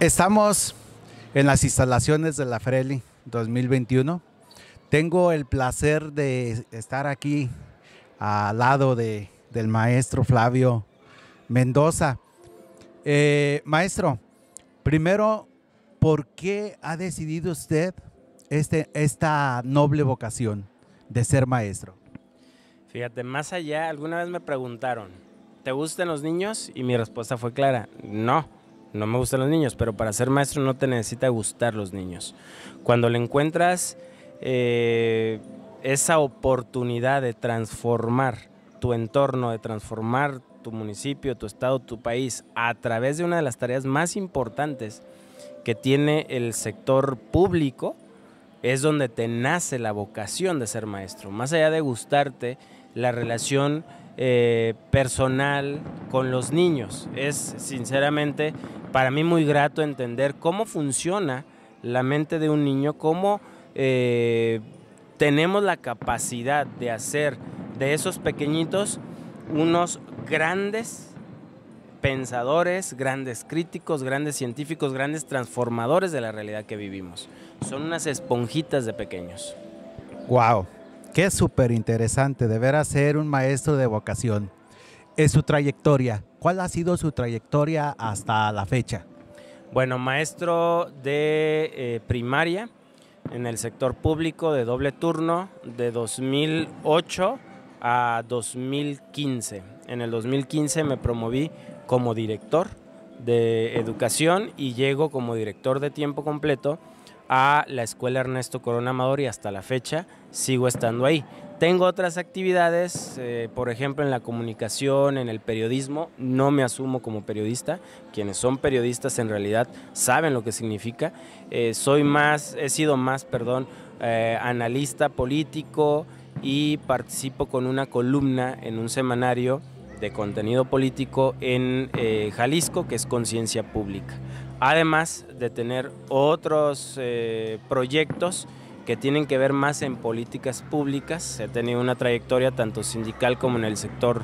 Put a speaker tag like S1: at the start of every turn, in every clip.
S1: Estamos en las instalaciones de la Freli 2021. Tengo el placer de estar aquí al lado del maestro Flavio Mendoza. Maestro, primero, ¿por qué ha decidido usted esta noble vocación de ser maestro?
S2: Fíjate, más allá, alguna vez me preguntaron, ¿te gustan los niños? Y mi respuesta fue clara, no me gustan los niños, pero para ser maestro no te necesita gustar los niños. Cuando le encuentras esa oportunidad de transformar tu entorno, de transformar tu municipio, tu estado, tu país, a través de una de las tareas más importantes que tiene el sector público, es donde te nace la vocación de ser maestro. Más allá de gustarte, la relación personal con los niños. Es sinceramente para mí muy grato entender cómo funciona la mente de un niño, cómo tenemos la capacidad de hacer de esos pequeñitos unos grandes pensadores, grandes críticos, grandes científicos, grandes transformadores de la realidad que vivimos. Son unas esponjitas de pequeños.
S1: ¡Wow! Qué súper interesante, de veras ser un maestro de vocación. Es su trayectoria. ¿Cuál ha sido su trayectoria hasta la fecha?
S2: Bueno, maestro de primaria en el sector público de doble turno de 2008 a 2015. En el 2015 me promoví como director de educación y llego como director de tiempo completo a la Escuela Ernesto Corona Amador y hasta la fecha sigo estando ahí. Tengo otras actividades, por ejemplo en la comunicación, en el periodismo, no me asumo como periodista, quienes son periodistas en realidad saben lo que significa, he sido más, analista político y participo con una columna en un semanario de contenido político en Jalisco, que es Conciencia Pública. Además de tener otros proyectos que tienen que ver más en políticas públicas. He tenido una trayectoria tanto sindical como en el sector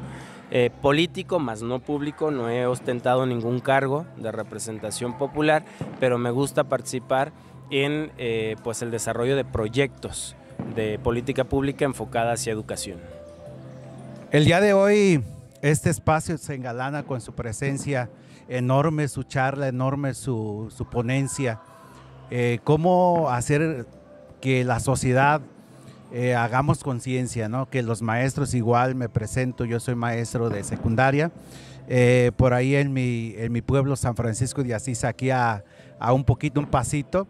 S2: político, más no público. No he ostentado ningún cargo de representación popular, pero me gusta participar en pues el desarrollo de proyectos de política pública enfocada hacia educación.
S1: El día de hoy este espacio se engalana con su presencia, enorme su charla, enorme su ponencia. ¿Cómo hacer que la sociedad hagamos conciencia, ¿no? Que los maestros, igual me presento, yo soy maestro de secundaria, por ahí en mi pueblo San Francisco de Asís, aquí a un pasito,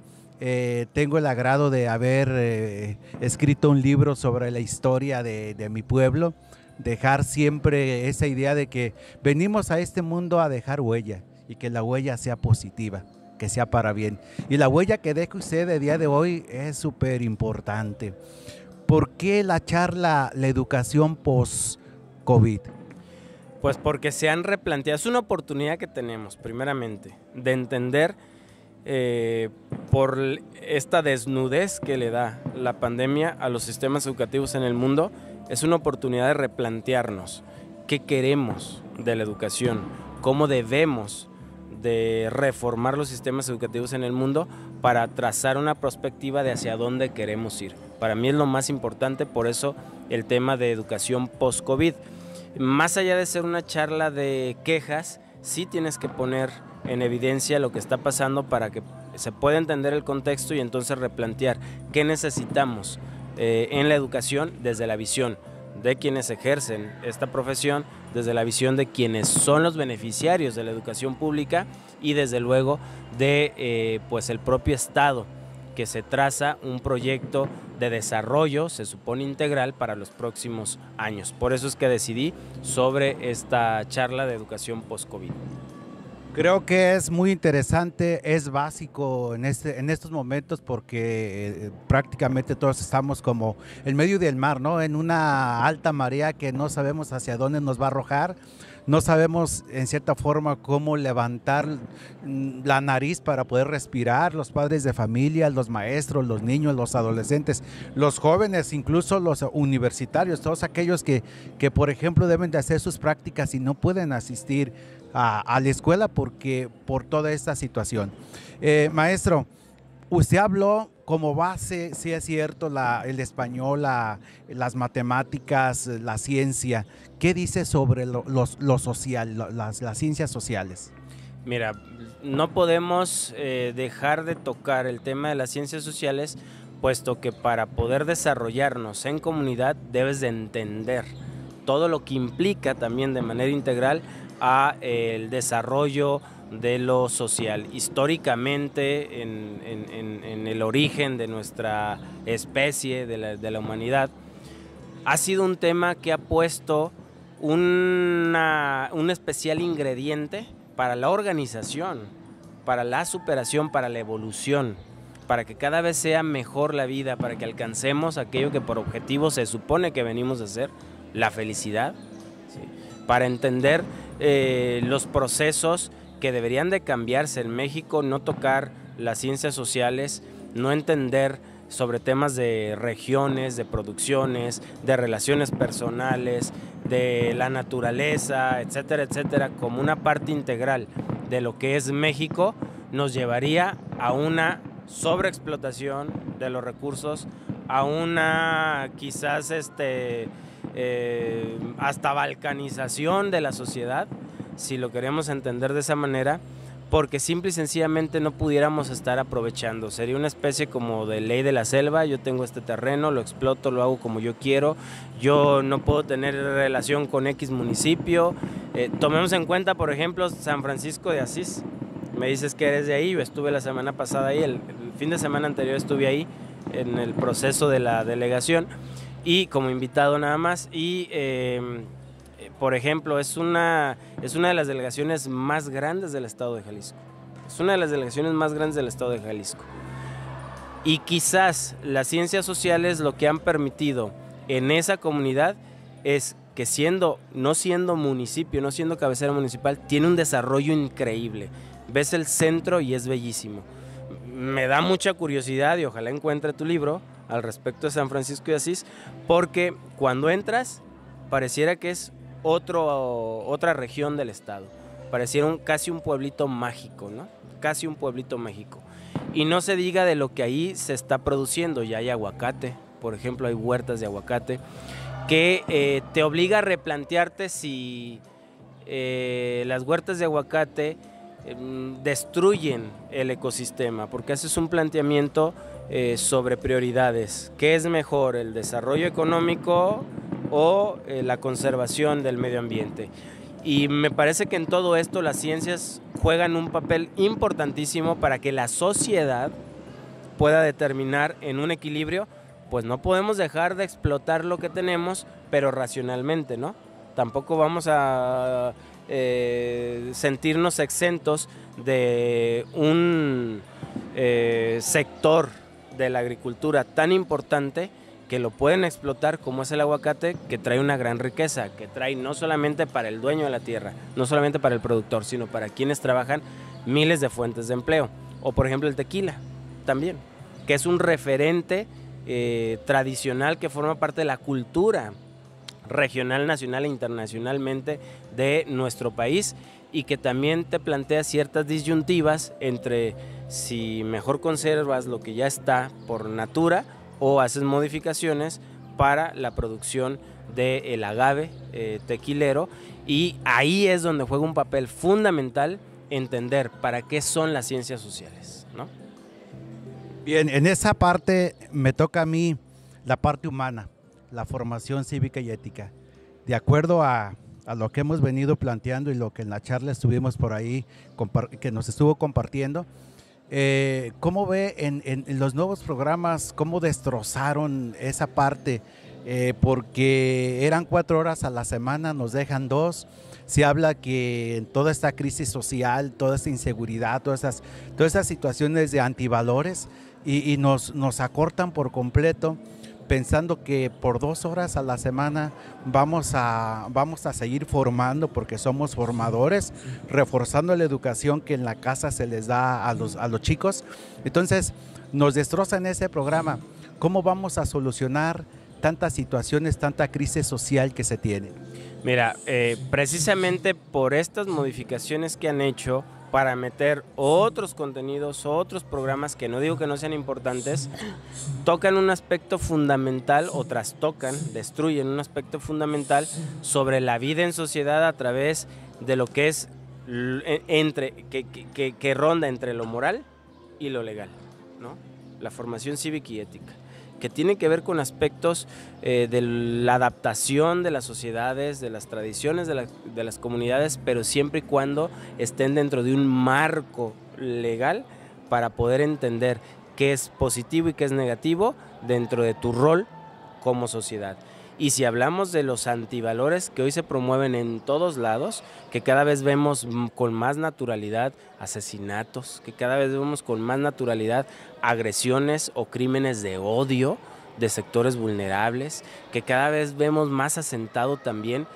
S1: tengo el agrado de haber escrito un libro sobre la historia de mi pueblo, dejar siempre esa idea de que venimos a este mundo a dejar huella y que la huella sea positiva, que sea para bien. Y la huella que deja usted el día de hoy es súper importante. ¿Por qué la charla, la educación post-COVID?
S2: Pues porque se han replanteado, es una oportunidad que tenemos, primeramente, de entender por esta desnudez que le da la pandemia a los sistemas educativos en el mundo. Es una oportunidad de replantearnos qué queremos de la educación, cómo debemos de reformar los sistemas educativos en el mundo para trazar una perspectiva de hacia dónde queremos ir. Para mí es lo más importante, por eso el tema de educación post-COVID. Más allá de ser una charla de quejas, sí tienes que poner en evidencia lo que está pasando para que se pueda entender el contexto y entonces replantear qué necesitamos en la educación desde la visión de quienes ejercen esta profesión, desde la visión de quienes son los beneficiarios de la educación pública y desde luego de pues el propio Estado, que se traza un proyecto de desarrollo, se supone integral, para los próximos años. Por eso es que decidí sobre esta charla de educación post-COVID.
S1: Creo que es muy interesante, es básico en estos momentos porque prácticamente todos estamos como en medio del mar, ¿no? En una alta marea que no sabemos hacia dónde nos va a arrojar. no sabemos en cierta forma cómo levantar la nariz para poder respirar, los padres de familia, los maestros, los niños, los adolescentes, los jóvenes, incluso los universitarios, todos aquellos que por ejemplo deben de hacer sus prácticas y no pueden asistir a la escuela por toda esta situación. Maestro, usted habló como base, sí es cierto, el español, las matemáticas, la ciencia. ¿Qué dice sobre lo social, las ciencias sociales?
S2: Mira, no podemos dejar de tocar el tema de las ciencias sociales, puesto que para poder desarrollarnos en comunidad debes de entender todo lo que implica también de manera integral a el desarrollo de lo social. Históricamente, en el origen de nuestra especie, de la humanidad, ha sido un tema que ha puesto un especial ingrediente para la organización, para la superación, para la evolución, para que cada vez sea mejor la vida, para que alcancemos aquello que por objetivo se supone que venimos a hacer, la felicidad, ¿sí? Para entender los procesos que deberían de cambiarse en México, no tocar las ciencias sociales, no entender sobre temas de regiones, de producciones, de relaciones personales, de la naturaleza, etcétera, etcétera, como una parte integral de lo que es México, nos llevaría a una sobreexplotación de los recursos, a una quizás hasta balcanización de la sociedad, si lo queremos entender de esa manera, porque simple y sencillamente no pudiéramos estar aprovechando. Sería una especie como de ley de la selva: yo tengo este terreno, lo exploto, lo hago como yo quiero, yo no puedo tener relación con X municipio. Tomemos en cuenta, por ejemplo, San Francisco de Asís. Me dices que eres de ahí, yo estuve la semana pasada ahí, el fin de semana anterior estuve ahí en el proceso de la delegación y como invitado nada más, y por ejemplo, es una de las delegaciones más grandes del estado de Jalisco. Es una de las delegaciones más grandes del estado de Jalisco. Y quizás las ciencias sociales lo que han permitido en esa comunidad es que no siendo municipio, no siendo cabecera municipal, tiene un desarrollo increíble. Ves el centro y es bellísimo. Me da mucha curiosidad y ojalá encuentre tu libro al respecto de San Francisco de Asís, porque cuando entras pareciera que es otra región del estado, pareciera casi un pueblito mágico, ¿no? Casi un pueblito mágico. Y no se diga de lo que ahí se está produciendo. Ya hay aguacate, por ejemplo, hay huertas de aguacate que te obliga a replantearte si las huertas de aguacate destruyen el ecosistema, porque haces un planteamiento sobre prioridades. ¿Qué es mejor, el desarrollo económico o la conservación del medio ambiente? Y me parece que en todo esto las ciencias juegan un papel importantísimo para que la sociedad pueda determinar en un equilibrio. Pues no podemos dejar de explotar lo que tenemos, pero racionalmente, ¿no? Tampoco vamos a sentirnos exentos de un sector de la agricultura tan importante que lo pueden explotar, como es el aguacate, que trae una gran riqueza, que trae no solamente para el dueño de la tierra, no solamente para el productor, sino para quienes trabajan miles de fuentes de empleo. O por ejemplo el tequila también, que es un referente tradicional que forma parte de la cultura regional, nacional e internacionalmente de nuestro país, y que también te plantea ciertas disyuntivas entre si mejor conservas lo que ya está por natura o haces modificaciones para la producción del agave tequilero. Y ahí es donde juega un papel fundamental entender para qué son las ciencias sociales, ¿no?
S1: Bien, en esa parte me toca a mí la parte humana, la formación cívica y ética. De acuerdo a lo que hemos venido planteando y lo que en la charla estuvimos por ahí, que nos estuvo compartiendo, ¿cómo ve en los nuevos programas cómo destrozaron esa parte? Porque eran 4 horas a la semana, nos dejan 2. Se habla que en toda esta crisis social, toda esta inseguridad, todas esas situaciones de antivalores y nos acortan por completo. pensando que por 2 horas a la semana vamos a seguir formando, porque somos formadores, reforzando la educación que en la casa se les da a los chicos. Entonces nos destrozan ese programa. ¿Cómo vamos a solucionar tantas situaciones, tanta crisis social que se tiene?
S2: Mira, precisamente por estas modificaciones que han hecho para meter otros contenidos, otros programas que no digo que no sean importantes, tocan un aspecto fundamental o trastocan, destruyen un aspecto fundamental sobre la vida en sociedad a través de lo que es que ronda entre lo moral y lo legal, ¿no? La formación cívica y ética, que tiene que ver con aspectos de la adaptación de las sociedades, de las tradiciones de las comunidades, pero siempre y cuando estén dentro de un marco legal para poder entender qué es positivo y qué es negativo dentro de tu rol como sociedad. Y si hablamos de los antivalores que hoy se promueven en todos lados, que cada vez vemos con más naturalidad asesinatos, que cada vez vemos con más naturalidad agresiones o crímenes de odio de sectores vulnerables, que cada vez vemos más asentado también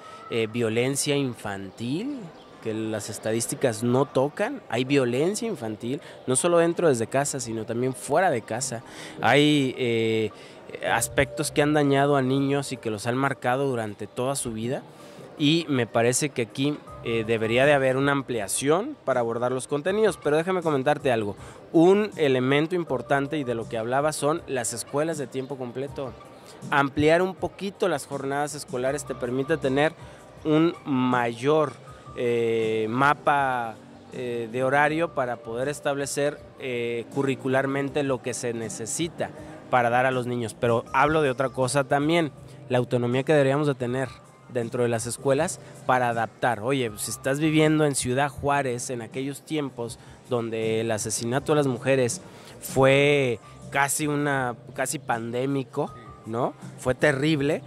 S2: violencia infantil, que las estadísticas no tocan. Hay violencia infantil, no solo dentro desde casa, sino también fuera de casa. Hay aspectos que han dañado a niños y que los han marcado durante toda su vida, y me parece que aquí debería de haber una ampliación para abordar los contenidos. Pero déjame comentarte algo, un elemento importante y de lo que hablaba son las escuelas de tiempo completo. Ampliar un poquito las jornadas escolares te permite tener un mayor mapa de horario para poder establecer curricularmente lo que se necesita para dar a los niños. Pero hablo de otra cosa también, la autonomía que deberíamos de tener dentro de las escuelas para adaptar. Oye, si estás viviendo en Ciudad Juárez en aquellos tiempos donde el asesinato de las mujeres fue casi pandémico, ¿no? Fue terrible.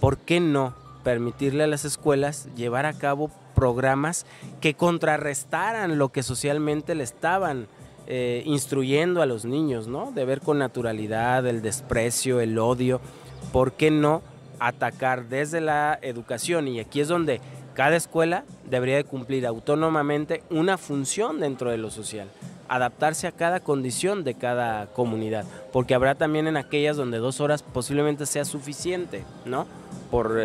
S2: ¿Por qué no permitirle a las escuelas llevar a cabo programas que contrarrestaran lo que socialmente le estaban instruyendo a los niños, ¿no? De ver con naturalidad el desprecio, el odio? ¿Por qué no atacar desde la educación? Y aquí es donde cada escuela debería de cumplir autónomamente una función dentro de lo social, adaptarse a cada condición de cada comunidad, porque habrá también en aquellas donde 2 horas posiblemente sea suficiente, ¿no? Por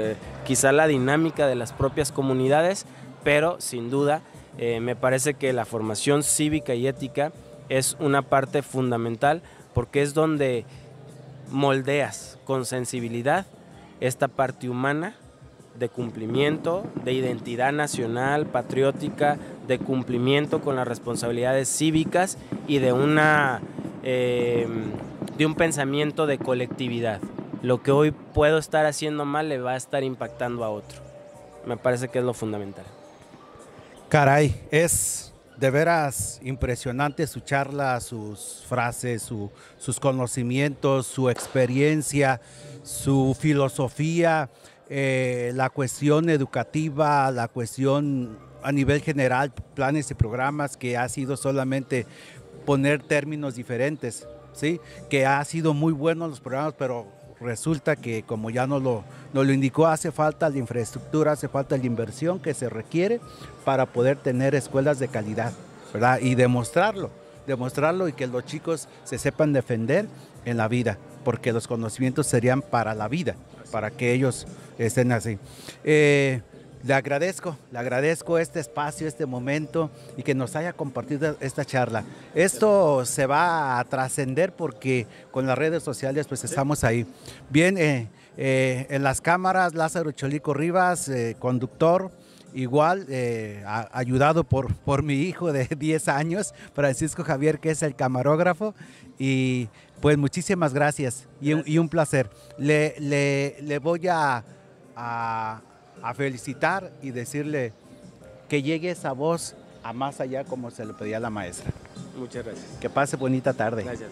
S2: quizá la dinámica de las propias comunidades, pero sin duda me parece que la formación cívica y ética es una parte fundamental, porque es donde moldeas con sensibilidad esta parte humana de cumplimiento, de identidad nacional, patriótica, de cumplimiento con las responsabilidades cívicas y de un pensamiento de colectividad. Lo que hoy puedo estar haciendo mal le va a estar impactando a otro. Me parece que es lo fundamental.
S1: Caray, es de veras impresionante su charla, sus frases, sus conocimientos, su experiencia, su filosofía, la cuestión educativa, la cuestión a nivel general, planes y programas, que ha sido solamente poner términos diferentes, ¿sí? Que ha sido muy bueno los programas, pero resulta que, como ya nos lo indicó, hace falta la infraestructura, hace falta la inversión que se requiere para poder tener escuelas de calidad, ¿verdad? Y demostrarlo y que los chicos se sepan defender en la vida, porque los conocimientos serían para la vida, para que ellos estén así. Le agradezco este espacio, este momento, y que nos haya compartido esta charla. Esto se va a trascender porque con las redes sociales pues estamos ahí. Bien, en las cámaras, Lázaro Cholico Rivas, conductor, igual ayudado por mi hijo de 10 años, Francisco Javier, que es el camarógrafo, y pues muchísimas gracias y un placer. Le voy a felicitar y decirle que llegue esa voz a más allá, como se lo pedía la maestra.
S2: Muchas gracias.
S1: Que pase bonita tarde.
S2: Gracias.